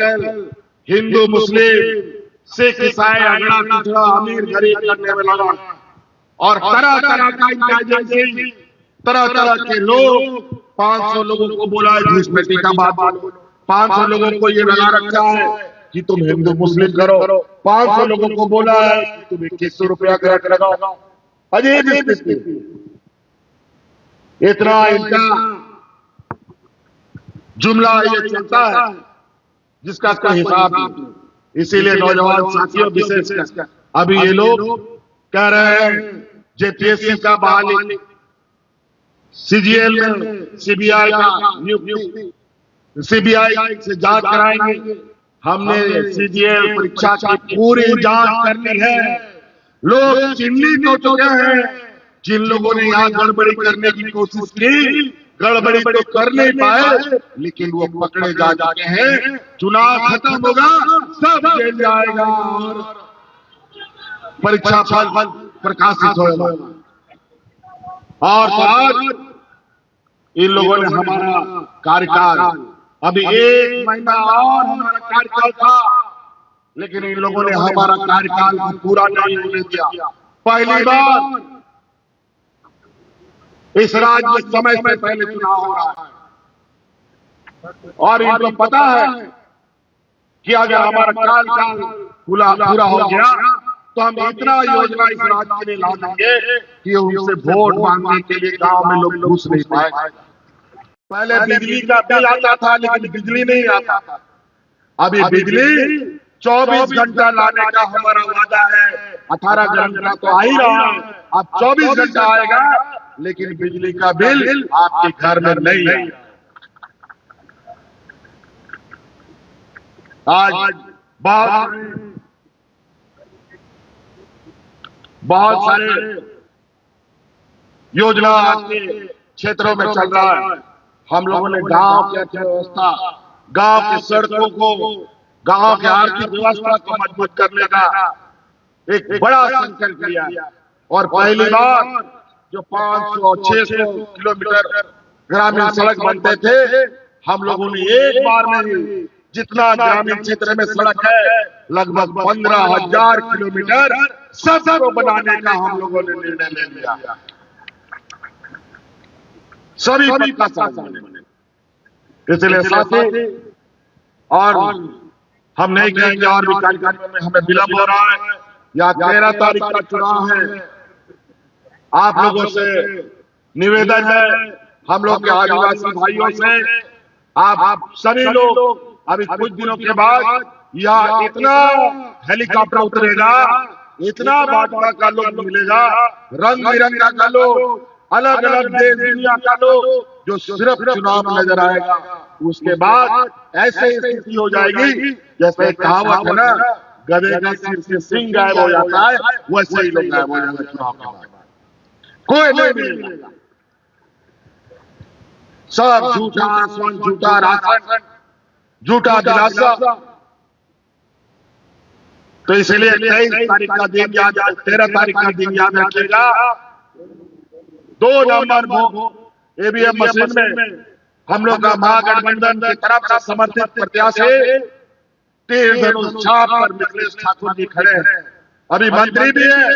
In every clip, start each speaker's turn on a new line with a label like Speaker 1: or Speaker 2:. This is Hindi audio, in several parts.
Speaker 1: आजकल हिंदू मुस्लिम सिख ईसाई अगड़ा पिछड़ा अमीर गरीब करने में लगा और तरह तरह का इंटेलिजेंसी तरह तरह के लोग 500 लोगों को बोला है घूस पेटी का बात बोलो, 500 लोगों को ये लगा रखा है कि तुम हिंदू मुस्लिम करो, 500 लोगों को बोला है कि तुम 2100 रुपया ग्रहण लगाओ। अजीब स्थिति, इतना इनका जुमला ये चलता है जिसका कोई हिसाब नहीं। इसीलिए नौजवान साथियों विशेषकर अभी ये लोग कह रहे हैं जेपीएससी का बहाली, सीजीएल में सीबीआई का नियुक्ति, सीबीआई से जांच कराएंगे। हमने सीजीएल परीक्षा की पूरी जांच करनी है। लोग चिन्हित हो चुके हैं, जिन लोगों ने यहाँ गड़बड़ी करने की कोशिश की, गड़बड़ी तो कर नहीं पाए लेकिन वो पकड़े जा चुके हैं। चुनाव खत्म होगा, सब जेल जाएगा और परीक्षा फल प्रकाशित होगा। और आज इन लोगों ने हमारा कार्यकाल, अभी 1 महीना और हमारा कार्यकाल था, लेकिन इन लोगों ने हमारा कार्यकाल को पूरा नहीं होने दिया। पहली बार इस राज्य में समय से पहले चुनाव हो रहा है और इनको पता है कि अगर हमारा कार्यकाल पूरा हो गया तो हम इतना योजना इस राज्य के लिए ला देंगे कि उनसे वोट मांगने के लिए गांव में लोग घुस नहीं पाएंगे। पहले बिजली का बिल आता था लेकिन बिजली नहीं आता था। अभी बिजली 24 घंटा लाने का हमारा वादा है। 18 घंटा तो आ ही रहा है, अब 24 घंटा आएगा लेकिन बिजली का बिल आपके घर में नहीं है। आज बहुत सारे योजना आपके क्षेत्रों में चल रहा है। हम लोगों ने गांव की अर्थव्यवस्था, गांव की सड़कों को, गांव की आर्थिक व्यवस्था को मजबूत करने का एक बड़ा संकल्प लिया और पहली बार जो 500-600 किलोमीटर ग्रामीण सड़क बनते थे, हम लोगों ने एक बार में ही जितना ग्रामीण क्षेत्र में सड़क है लगभग 15,000 किलोमीटर सबको बनाने का हम लोगों ने निर्णय ले लिया। सभी पक्का साथ बने। इसलिए साथी, और हम नहीं कहेंगे और भी कार्यक्रमों में हमें विलंब हो रहा है, या 13 तारीख का चुनाव है। आप लोगों से निवेदन है, हम लोग के आदिवासी भाइयों से, आप सभी लोग अभी कुछ दिनों के बाद यहाँ इतना हेलीकॉप्टर उतरेगा, इतना भाजपा का लोग मिलेगा, रंग बिरंगा का लोग, अलग अलग देश दुनिया का लोग, जो सिर्फ चुनाव में नजर आएगा। उसके बाद ऐसे स्थिति हो जाएगी जैसे कहावत है ना, गधे का सिर से सिंह गायब हो जाता है, वैसे ही लोग गायब हो जाएगा चुनाव के बाद। कोई नहीं मिलेगा, सब झूठा आसमान, झूठा राशन, झूठा दिलासा। तो इसलिए 23 तारीख का दिन याद, 13 तारीख का दिन याद रखिएगा। 2 नवंबर को ईवीएम मशीन में हम लोग का महागठबंधन की तरफ से समर्थित प्रत्याशी तीर धनुष छाप पर मिथिलेश ठाकुर जी खड़े हैं। अभी मंत्री भी है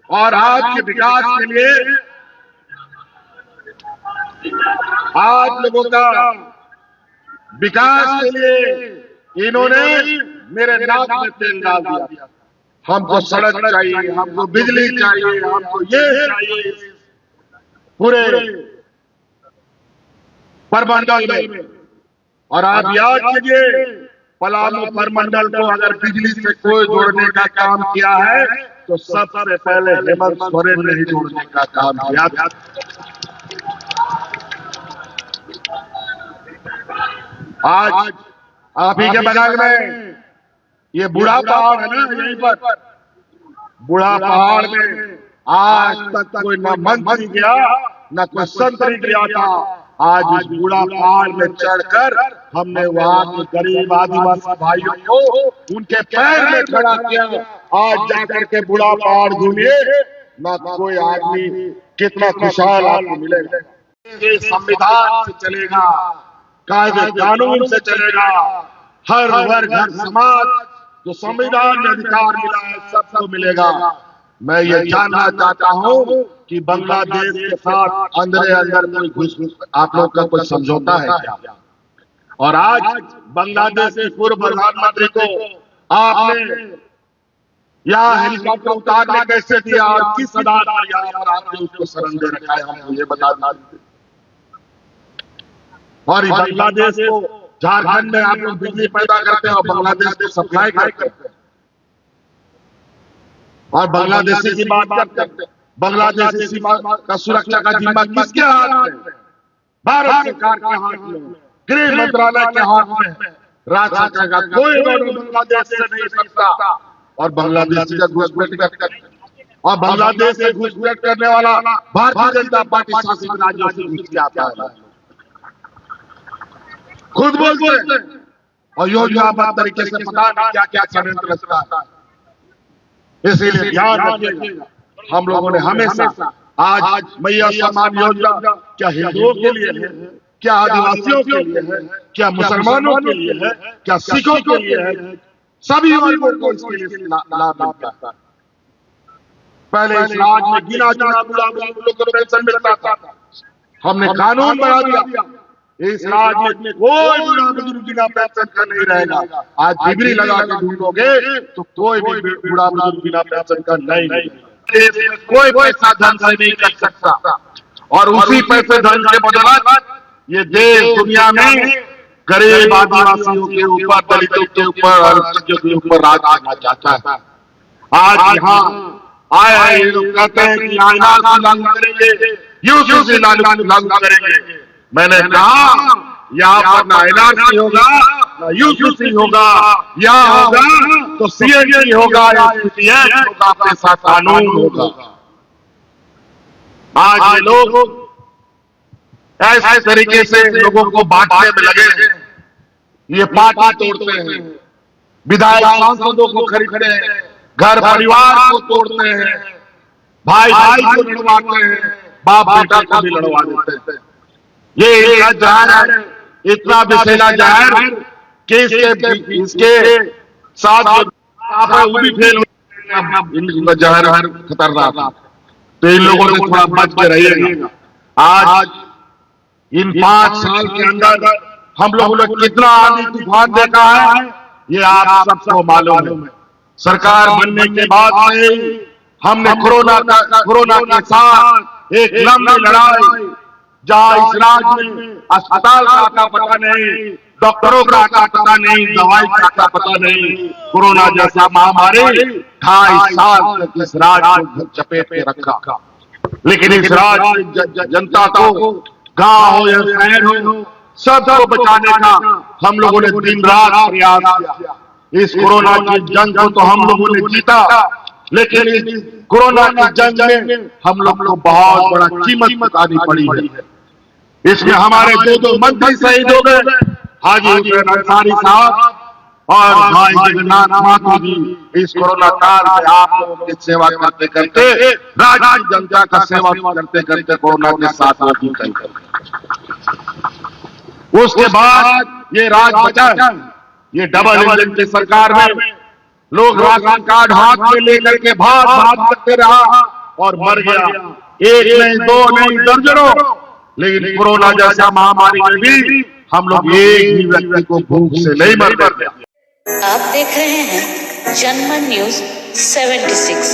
Speaker 1: और आज के विकास के लिए, आज लोगों का विकास के लिए इन्होंने मेरे नाक में तेल डाल दिया। हमको सड़क चाहिए, हमको बिजली चाहिए, हमको ये चाहिए पूरे परमंडल में। और आप याद कीजिए, पलामू परमंडल को अगर बिजली से कोई जोड़ने का काम किया है तो सबसे पहले हेमंत सोरेन ने ही जोड़ने का काम किया था। आज आप ही के बगल में ये बूढ़ा पहाड़ है ना, यहीं पर बूढ़ा पहाड़ में आज तक कोई न मंत्री गया न कोई संतरी गया था। आज इस बूढ़ा पहाड़ में चढ़कर हमने वहां के गरीब आदिवासी भाइयों को उनके पैर में खड़ा किया। आज जाकर के बूढ़ा पहाड़ घूमिए, न कोई आदमी कितना खुशहाल आपको मिलेगा। संविधान से चलेगा, कायदे कानून से चलेगा, हर वर्ग हर समाज जो संविधान में अधिकार मिला है सबको मिलेगा। मैं ये जानना चाहता हूं कि बांग्लादेश के साथ अंदर अंदर कोई घुस आप लोग का कोई समझौता है क्या? और आज बांग्लादेश के पूर्व प्रधानमंत्री को आपने यहाँ हेलीकॉप्टर उतारने कैसे दिया और किस आधार पर यहाँ पर आपने उसको शरण दे रखा है, हमको ये बता दीजिए। और बांग्लादेश को झारखंड में आप लोग बिजली पैदा करते हैं और बांग्लादेश को सप्लाई करते हैं और बांग्लादेशी की बात करते हैं। बांग्लादेशी सीमा का सुरक्षा का जिम्मा किसके हाथ में? भारत सरकार के हाथ में, गृह मंत्रालय के हाथ में। राज्य सरकार का कोई बांग्लादेश से नहीं सकता और बांग्लादेश का घुसपैठ करते और बांग्लादेश से घुसपैठ करने वाला भारतीय जनता पार्टी शासित राज्यों से घुस के आता है, खुद बोलते हैं और योजनाबद्ध तरीके से पता नहीं क्या क्या षड्यंत्र रचता है। इसीलिए ध्यान रखिएगा, हम लोगों ने हमेशा आज मैया सम्मान योजना क्या हिंदुओं के लिए है, क्या आदिवासियों के लिए है, क्या मुसलमानों के लिए है, क्या सिखों के लिए है, सभी वर्गों को इसके लिए लाभ मिलता है। पहले इस राज्य में गिना चुना बुढ़ा बुजुर्गों को पेंशन मिलता था, हमने कानून बना दिया। इस राज्य में कोई बुढ़ा बुजुर्ग बिना पेंशन का नहीं रहेगा। आज डिग्री लगा के ढूंढोगे तो कोई भी बुढ़ा बुजुर्ग बिना पेंशन का नहीं रहेगा। कोई पैसा धन से नहीं कर सकता और उसी पैसे धन के बदौलत ये देश दुनिया में गरीब आदिवासियों के ऊपर, दलितों के ऊपर, अल्पसंख्यकों के ऊपर राज करना चाहता है। आज यहाँ आए लोग कहते हैं कि आईना लागू करेंगे, यूसीसी लागू करेंगे। मैंने कहा यहाँ पर ना एनआरसी होगा, ना यूसीसी होगा, यहाँ होगा तो सीएजी होगा या सीटीएच होगा, आपके साथ कानून होगा। आज ये लोग ऐसे तरीके से लोगों को बांटने में लगे हैं, ये पार्टी तोड़ते हैं, विधायक सांसदों को खरीदते हैं, घर परिवार को तोड़ते हैं, भाई भाई को लड़वाते हैं, बाप बेटा को भी लड़वा देते हैं। ये इतना जहर है, इतना विषैला जहर कि इसके साथ वो भी फेल इनका जहर खतरनाक है। तो इन लोगों से थोड़ा बच के रहिएगा। आज इन 5 साल के अंदर हम लोगों ने कितना आंधी तूफान देखा है ये आप सबको मालूम है। सरकार बनने के बाद से हमने कोरोना के साथ एक लंबी लड़ाई, जहां इस राज्य में अस्पताल का आता पता नहीं, डॉक्टरों का आता पता नहीं, दवाई का आता पता नहीं, कोरोना जैसा महामारी 2.5 साल तक इस राज्य को चपेट में रखा। लेकिन इस राज्य जनता को, गांव हो या शहर हो, सबको बचाने का हम लोगों ने दिन रात प्रयास किया। इस कोरोना की जंग को तो हम लोगों ने जीता, लेकिन इस कोरोना की जंग में हम लोग को बहुत बड़ा कीमत चुकानी पड़ी है। इसमें हमारे 2 मंत्री शहीद हो गए, हाजी हुसैन अंसारी साहब और भाई जगन्नाथ माथुर जी। इस कोरोना काल में आप लोगों की सेवा करते करते, राज्य की जनता का सेवा करते करते कोरोना के साथ वो भी गए। उसके बाद ये राज बचा, ये डबल इंजन की सरकार में लोग राशन कार्ड हाथ में लेकर के भाग करते रहा और मर गया। 1 नहीं 2 नहीं दर्जनों, लेकिन कोरोना जैसा महामारी में भी हम लोग एक ही व्यक्ति को भूख से नहीं मर गए।
Speaker 2: आप देख रहे हैं जनमन न्यूज 76।